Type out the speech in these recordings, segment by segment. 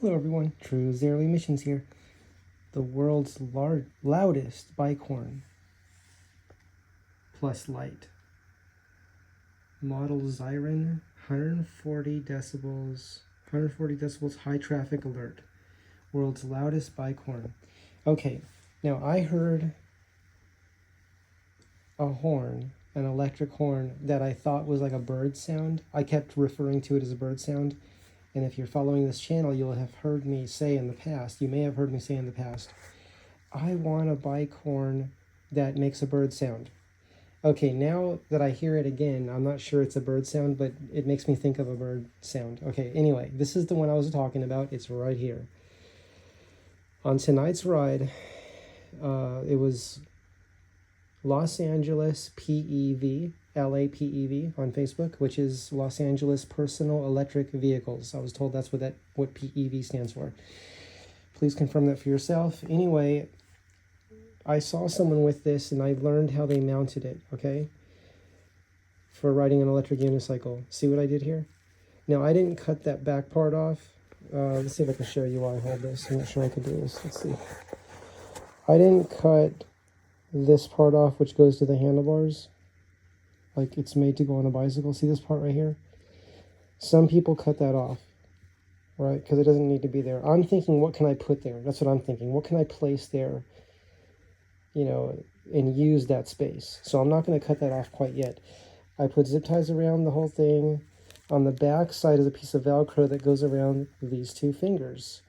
Hello everyone, True Zero Emissions here. The world's loudest bike horn plus light. Model Xiren, 140 decibels, high traffic alert. World's loudest bike horn. Okay, now I heard a horn, an electric horn, that I thought was like a bird sound. I kept referring to it as a bird sound. And if you're following this channel, you'll have heard me say in the past, you may have heard me say in the past, I want a bike horn that makes a bird sound. Okay, now that I hear it again, I'm not sure it's a bird sound, but it makes me think of a bird sound. Okay, anyway, this is the one I was talking about. It's right here. On tonight's ride, it was Los Angeles PEV, LAPEV on Facebook, which is Los Angeles Personal Electric Vehicles. I was told that's what PEV stands for. Please confirm that for yourself. Anyway, I saw someone with this and I learned how they mounted it, okay? For riding an electric unicycle. See what I did here? Now, I didn't cut that back part off. Let's see if I can show you while I hold this. I'm not sure I can do this. Let's see. I didn't cut this part off, which goes to the handlebars. Like it's made to go on a bicycle. See this part right here? Some people cut that off, right? Because it doesn't need to be there. I'm thinking, what can I put there? That's what I'm thinking. What can I place there, you know, and use that space? So I'm not going to cut that off quite yet. I put zip ties around the whole thing. On the back side is a piece of Velcro that goes around these two fingers.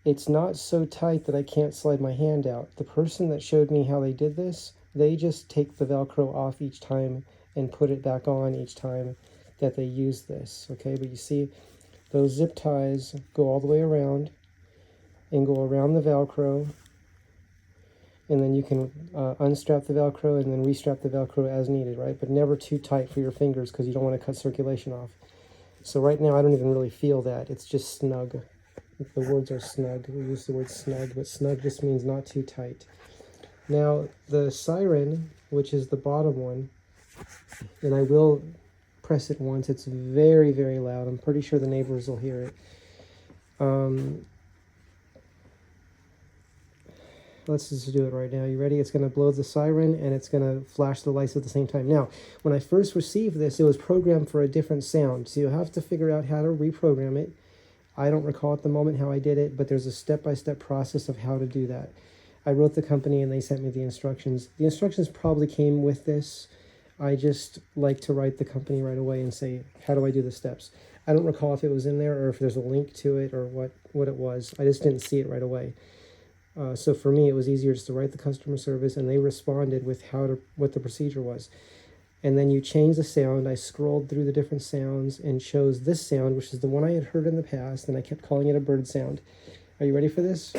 It's not so tight that I can't slide my hand out. The person that showed me how they did this, they just take the Velcro off each time and put it back on each time that they use this, okay? But you see, those zip ties go all the way around and go around the Velcro, and then you can unstrap the Velcro and then restrap the Velcro as needed, right? But never too tight for your fingers because you don't want to cut circulation off. So right now, I don't even really feel that. It's just snug. The words are snug. We use the word snug, but snug just means not too tight. Now, the Xiren, which is the bottom one, and I will press it once. It's very, very loud. I'm pretty sure the neighbors will hear it. Let's just do it right now. You ready? It's going to blow the siren, and it's going to flash the lights at the same time. Now, when I first received this, it was programmed for a different sound, so you'll have to figure out how to reprogram it. I don't recall at the moment how I did it, but there's a step-by-step process of how to do that. I wrote the company and they sent me the instructions. The instructions probably came with this. I just like to write the company right away and say, how do I do the steps? I don't recall if it was in there or if there's a link to it or what it was. I just didn't see it right away. So for me, it was easier just to write the customer service, and they responded with what the procedure was. And then you change the sound. I scrolled through the different sounds and chose this sound, which is the one I had heard in the past, and I kept calling it a bird sound. Are you ready for this?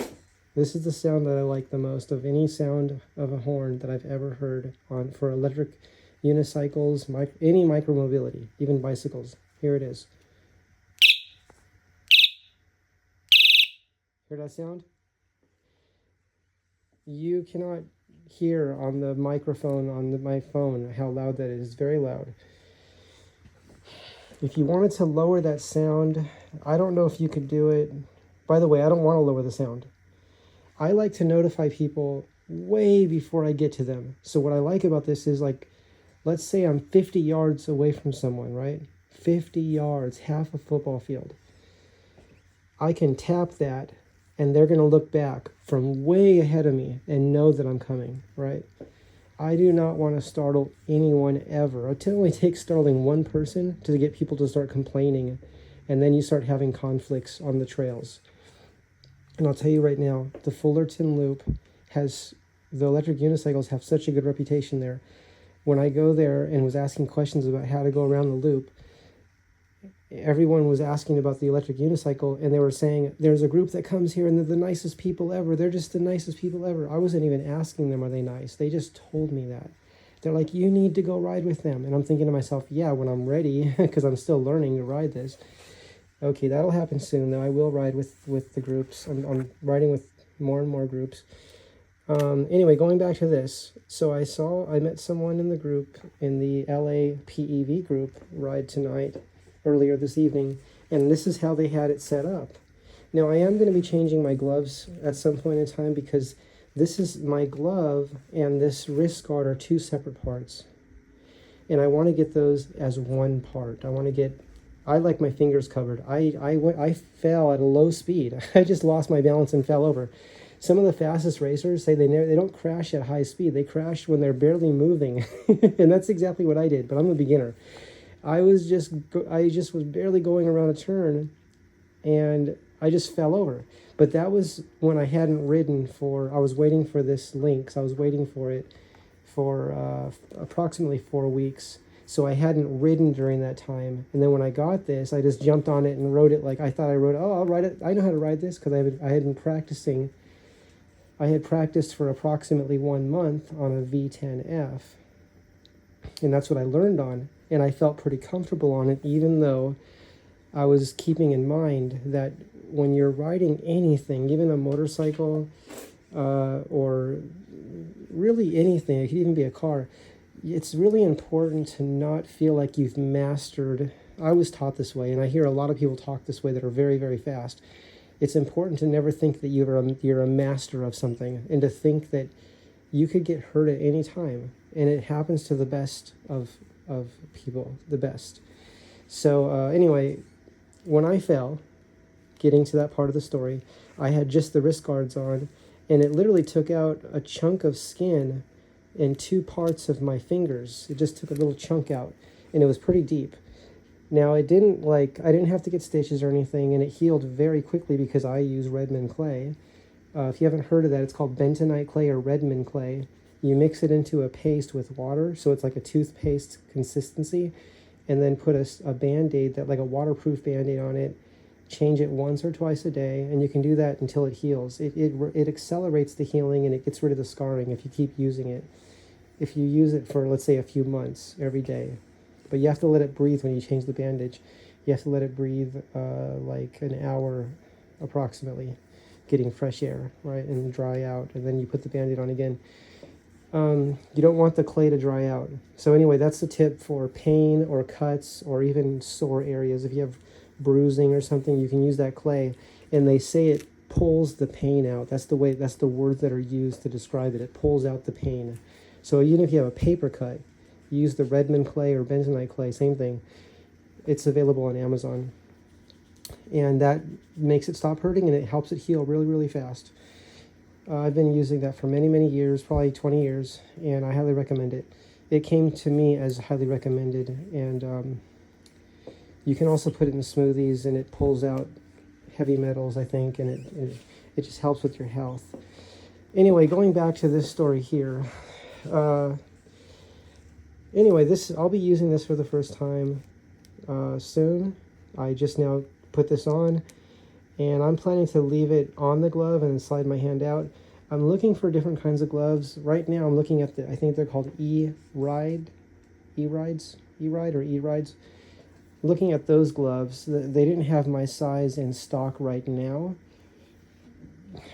This is the sound that I like the most of any sound of a horn that I've ever heard for electric unicycles, any micromobility, even bicycles. Here it is. Hear that sound? You cannot hear on the microphone on my phone how loud that is. It's very loud. If you wanted to lower that sound, I don't know if you could do it. By the way, I don't want to lower the sound. I like to notify people way before I get to them. So what I like about this is, like, let's say I'm 50 yards away from someone, right? 50 yards, half a football field. I can tap that, and they're going to look back from way ahead of me and know that I'm coming, right? I do not want to startle anyone ever. It only takes startling one person to get people to start complaining, and then you start having conflicts on the trails. And I'll tell you right now, the Fullerton Loop the electric unicycles have such a good reputation there. When I go there and was asking questions about how to go around the loop, everyone was asking about the electric unicycle, and they were saying, there's a group that comes here and they're the nicest people ever. They're just the nicest people ever. I wasn't even asking them, are they nice? They just told me that. They're like, you need to go ride with them. And I'm thinking to myself, yeah, when I'm ready, because I'm still learning to ride this. Okay, that'll happen soon, though. I will ride with the groups. I'm riding with more and more groups. Anyway, going back to this. So I met someone in the group, in the LAPEV group, ride tonight, earlier this evening, and this is how they had it set up. Now I am going to be changing my gloves at some point in time, because this is my glove and this wrist guard are two separate parts. And I want to get those as one part. I like my fingers covered. I fell at a low speed. I just lost my balance and fell over. Some of the fastest racers say they don't crash at high speed. They crash when they're barely moving. And that's exactly what I did, but I'm a beginner. I just was barely going around a turn, and I just fell over. But that was when I hadn't ridden I was waiting for this lynx. I was waiting for it for approximately 4 weeks. So I hadn't ridden during that time. And then when I got this, I just jumped on it and rode it like I thought I rode. Oh, I'll ride it. I know how to ride this, because I had been practicing. I had practiced for approximately 1 month on a V10F. And that's what I learned on. And I felt pretty comfortable on it, even though I was keeping in mind that when you're riding anything, even a motorcycle, or really anything, it could even be a car, it's really important to not feel like you've mastered. I was taught this way, and I hear a lot of people talk this way that are very, very fast. It's important to never think that you're a master of something, and to think that you could get hurt at any time, and it happens to the best of people, the best. So anyway, when I fell, getting to that part of the story, I had just the wrist guards on, and it literally took out a chunk of skin in 2 parts of my fingers. It just took a little chunk out, and it was pretty deep. Now, I didn't have to get stitches or anything, and it healed very quickly because I use Redmond clay. If you haven't heard of that, it's called bentonite clay or Redmond clay. You mix it into a paste with water, so it's like a toothpaste consistency, and then put a Band-Aid, like a waterproof Band-Aid on it. Change it once or twice a day, and you can do that until it heals. It accelerates the healing, and it gets rid of the scarring if you keep using it. If you use it for, let's say, a few months every day. But you have to let it breathe when you change the bandage. You have to let it breathe like an hour approximately, getting fresh air, right, and dry out, and then you put the Band-Aid on again. You don't want the clay to dry out. So anyway, that's the tip for pain or cuts or even sore areas. If you have bruising or something, you can use that clay, and they say it pulls the pain out. That's the words that are used to describe it. It pulls out the pain. So even if you have a paper cut, use the Redmond clay or bentonite clay, same thing. It's available on Amazon. And that makes it stop hurting, and it helps it heal really, really fast. I've been using that for many, many years, probably 20 years, and I highly recommend it. It came to me as highly recommended, and you can also put it in smoothies, and it pulls out heavy metals, I think, and it just helps with your health. Anyway, going back to this story here. Anyway, I'll be using this for the first time soon. I just now put this on, and I'm planning to leave it on the glove and slide my hand out. I'm looking for different kinds of gloves. Right now I'm looking at I think they're called E-Rides. Looking at those gloves. They didn't have my size in stock right now,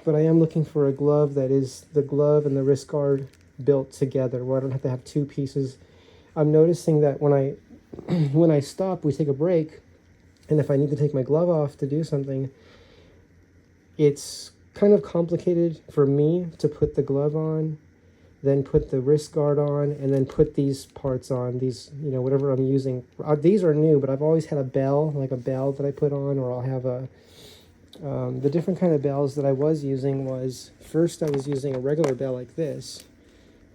but I am looking for a glove that is the glove and the wrist guard built together, where I don't have to have 2 pieces. I'm noticing that when I stop, we take a break, and if I need to take my glove off to do something, it's kind of complicated for me to put the glove on, then put the wrist guard on, and then put these parts on, these, whatever I'm using. These are new, but I've always had a bell, like a bell that I put on, or I'll have the different kind of bells that I was using was, first I was using a regular bell like this,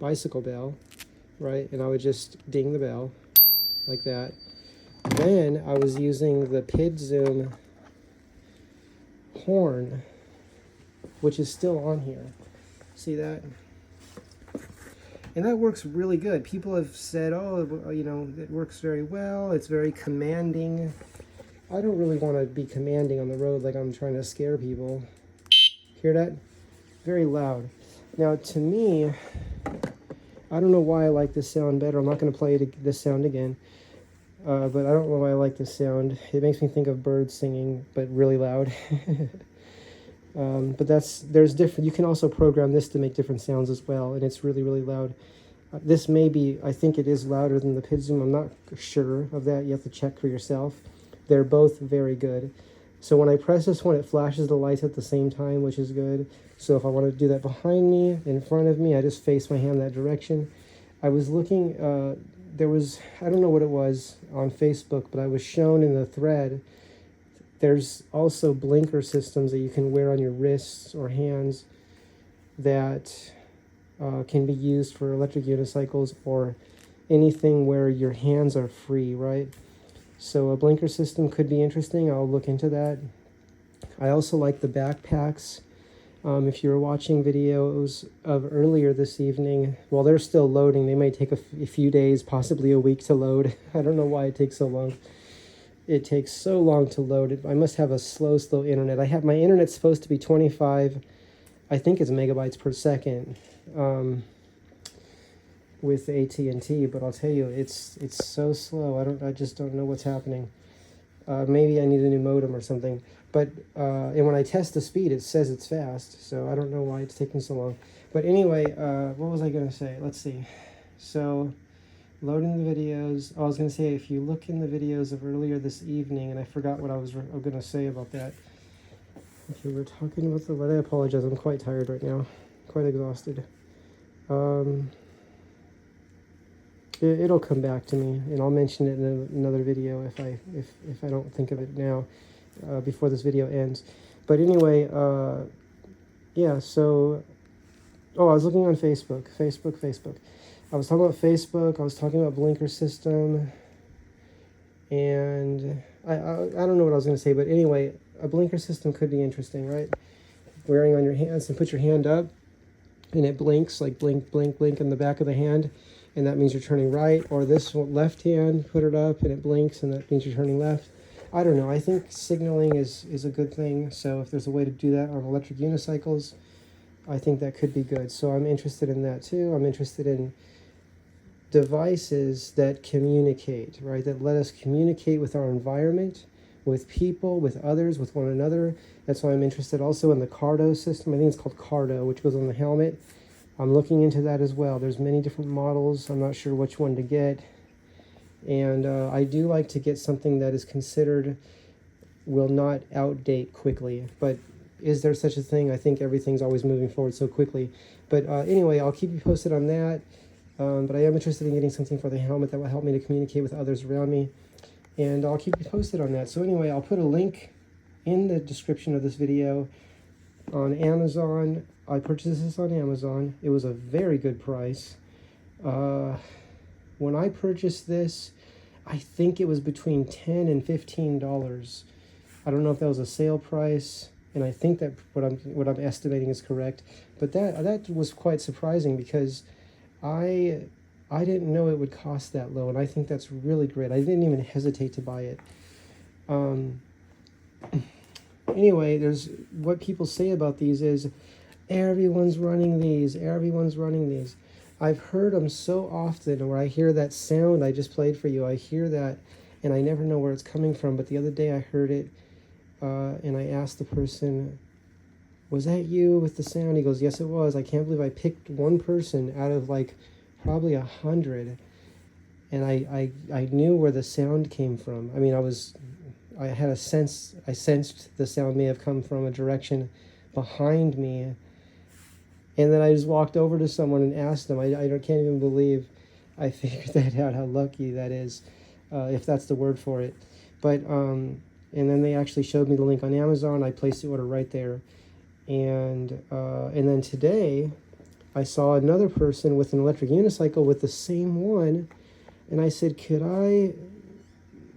bicycle bell, right? And I would just ding the bell like that. Then I was using the Pid Zoom horn, which is still on here. See that? And that works really good. People have said, oh, it works very well. It's very commanding. I don't really want to be commanding on the road like I'm trying to scare people. Hear that? Very loud. Now, to me, I don't know why I like this sound better. I'm not going to play this sound again. But I don't know why I like this sound. It makes me think of birds singing, but really loud. But there's different. You can also program this to make different sounds as well, and it's really, really loud. This may be, I think it is louder than the Pid Zoom. I'm not sure of that. You have to check for yourself. They're both very good. So when I press this one, it flashes the lights at the same time, which is good. So if I want to do that behind me, in front of me, I just face my hand that direction. I was looking, there was, I don't know what it was on Facebook, but I was shown in the thread, there's also blinker systems that you can wear on your wrists or hands that can be used for electric unicycles or anything where your hands are free, right? So a blinker system could be interesting. I'll look into that. I also like the backpacks. If you were watching videos of earlier this evening, well, they're still loading. They may take a few days, possibly a week to load. I don't know why it takes so long. It takes so long to load. I must have a slow internet. My internet's supposed to be 25, I think it's megabytes per second with AT&T, but I'll tell you, it's so slow. I just don't know what's happening. Maybe I need a new modem or something. But and when I test the speed, it says it's fast, so I don't know why it's taking so long. But anyway, what was I going to say? Let's see. So, loading the videos. I was going to say, if you look in the videos of earlier this evening, and I forgot what I was going to say about that. Okay, we're talking about the weather. I apologize. I'm quite tired right now. Quite exhausted. It'll come back to me, and I'll mention it in another video if I don't think of it now. Before this video ends. But anyway, yeah, so, I was looking on Facebook. I was talking about Facebook, I was talking about blinker system, and I don't know what I was going to say, but anyway, a blinker system could be interesting, right? Wearing on your hands, and put your hand up, and it blinks, like blink, blink, blink in the back of the hand, and that means you're turning right, or this left hand, put it up, and it blinks, and that means you're turning left. I don't know. I think signaling is a good thing. So if there's a way to do that on electric unicycles, I think that could be good. So I'm interested in that too. I'm interested in devices that communicate, right? That let us communicate with our environment, with people, with others, with one another. That's why I'm interested also in the Cardo system. I think it's called Cardo, which goes on the helmet. I'm looking into that as well. There's many different models. I'm not sure which one to get. And I do like to get something that is considered will not outdate quickly. But is there such a thing? I think everything's always moving forward so quickly. But anyway, I'll keep you posted on that. But I am interested in getting something for the helmet that will help me to communicate with others around me. And I'll keep you posted on that. So anyway, I'll put a link in the description of this video on Amazon. I purchased this on Amazon. It was a very good price. When I purchased this, I think it was between $10 and $15. I don't know if that was a sale price, and I think that what I'm estimating is correct. But that was quite surprising because I didn't know it would cost that low, and I think that's really great. I didn't even hesitate to buy it. Anyway, there's what people say about these is everyone's running these. I've heard them so often where I hear that sound I just played for you. I hear that and I never know where it's coming from. But the other day I heard it and I asked the person, was that you with the sound? He goes, yes, it was. I can't believe I picked one person out of like probably 100. And I knew where the sound came from. I mean, I had a sense, I sensed the sound may have come from a direction behind me. And then I just walked over to someone and asked them. I can't even believe I figured that out, how lucky that is, if that's the word for it. But, and then they actually showed me the link on Amazon. I placed the order right there. And then today, I saw another person with an electric unicycle with the same one. And I said, could I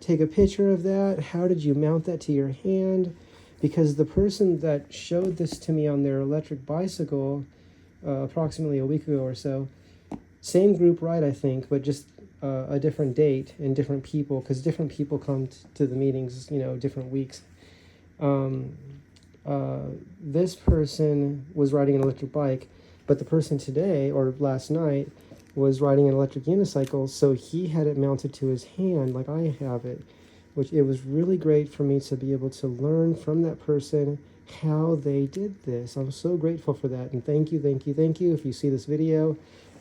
take a picture of that? How did you mount that to your hand? Because the person that showed this to me on their electric bicycle approximately a week ago or so, same group ride, I think, but just a different date and different people, because different people come to the meetings, different weeks. This person was riding an electric bike, but the person today, or last night, was riding an electric unicycle, so he had it mounted to his hand like I have it, which it was really great for me to be able to learn from that person how they did this. I'm so grateful for that, and thank you. If you see this video,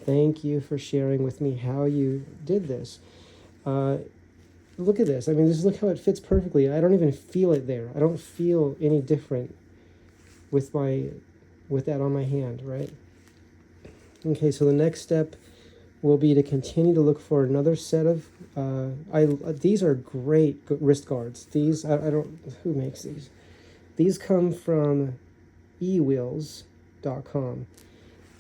thank you for sharing with me how you did this. look at this. I mean, just look how it fits perfectly. I don't even feel it there. I don't feel any different with that on my hand, right? Okay, so the next step will be to continue to look for another set of, these are great wrist guards. These, I don't, who makes these? These come from ewheels.com.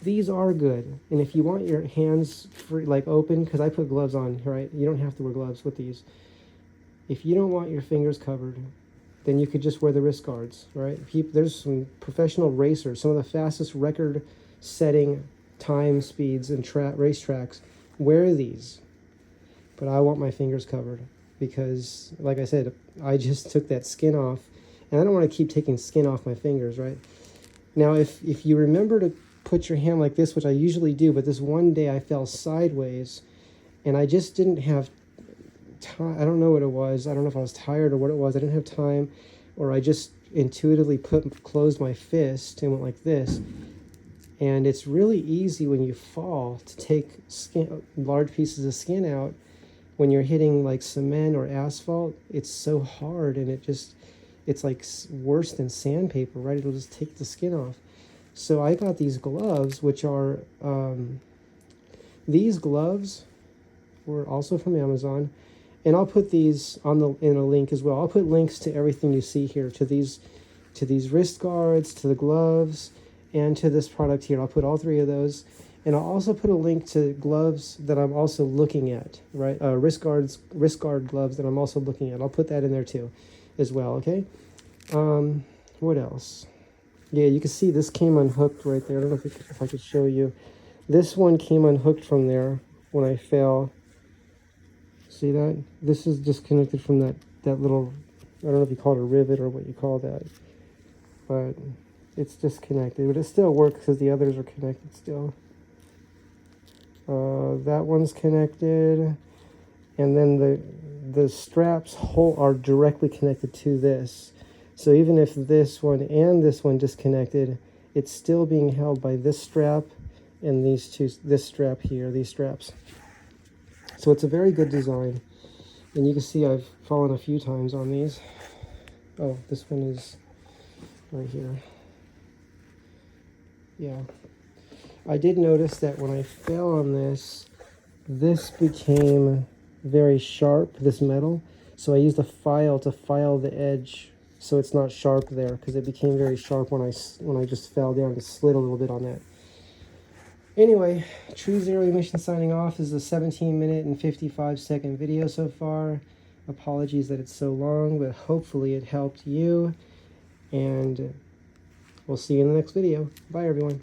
These are good, and if you want your hands free, like open, because I put gloves on, right? You don't have to wear gloves with these. If you don't want your fingers covered, then you could just wear the wrist guards, right? There's some professional racers, some of the fastest record-setting time speeds and racetracks wear these. But I want my fingers covered because, like I said, I just took that skin off, and I don't want to keep taking skin off my fingers, right? Now, if you remember to put your hand like this, which I usually do, but this one day I fell sideways, and I just didn't have time. I don't know what it was. I don't know if I was tired or what it was. I didn't have time, or I just intuitively closed my fist and went like this. And it's really easy when you fall to take large pieces of skin out. When you're hitting like cement or asphalt, it's so hard, and it's like worse than sandpaper, right? It'll just take the skin off. So I got these gloves, which are, these gloves were also from Amazon. And I'll put these in a link as well. I'll put links to everything you see here, to these wrist guards, to the gloves, and to this product here. I'll put all three of those. And I'll also put a link to gloves that I'm also looking at, right? Wrist guard gloves that I'm also looking at. I'll put that in there too, as well, okay? What else? Yeah, you can see this came unhooked right there. I don't know if I could show you. This one came unhooked from there when I fell. See that? This is disconnected from that little, I don't know if you call it a rivet or what you call that. But it's disconnected. But it still works because the others are connected still. That one's connected. And then the straps are directly connected to this. So even if this one and this one disconnected, it's still being held by this strap and this strap here, these straps. So it's a very good design. And you can see I've fallen a few times on these. Oh, this one is right here. Yeah. I did notice that when I fell on this became very sharp, this metal. So I used a file to file the edge so it's not sharp there, because it became very sharp when I just fell down. It slid a little bit on that. Anyway, True Zero Emission signing off. This is a 17-minute and 55-second video so far. Apologies that it's so long, but hopefully it helped you. And we'll see you in the next video. Bye, everyone.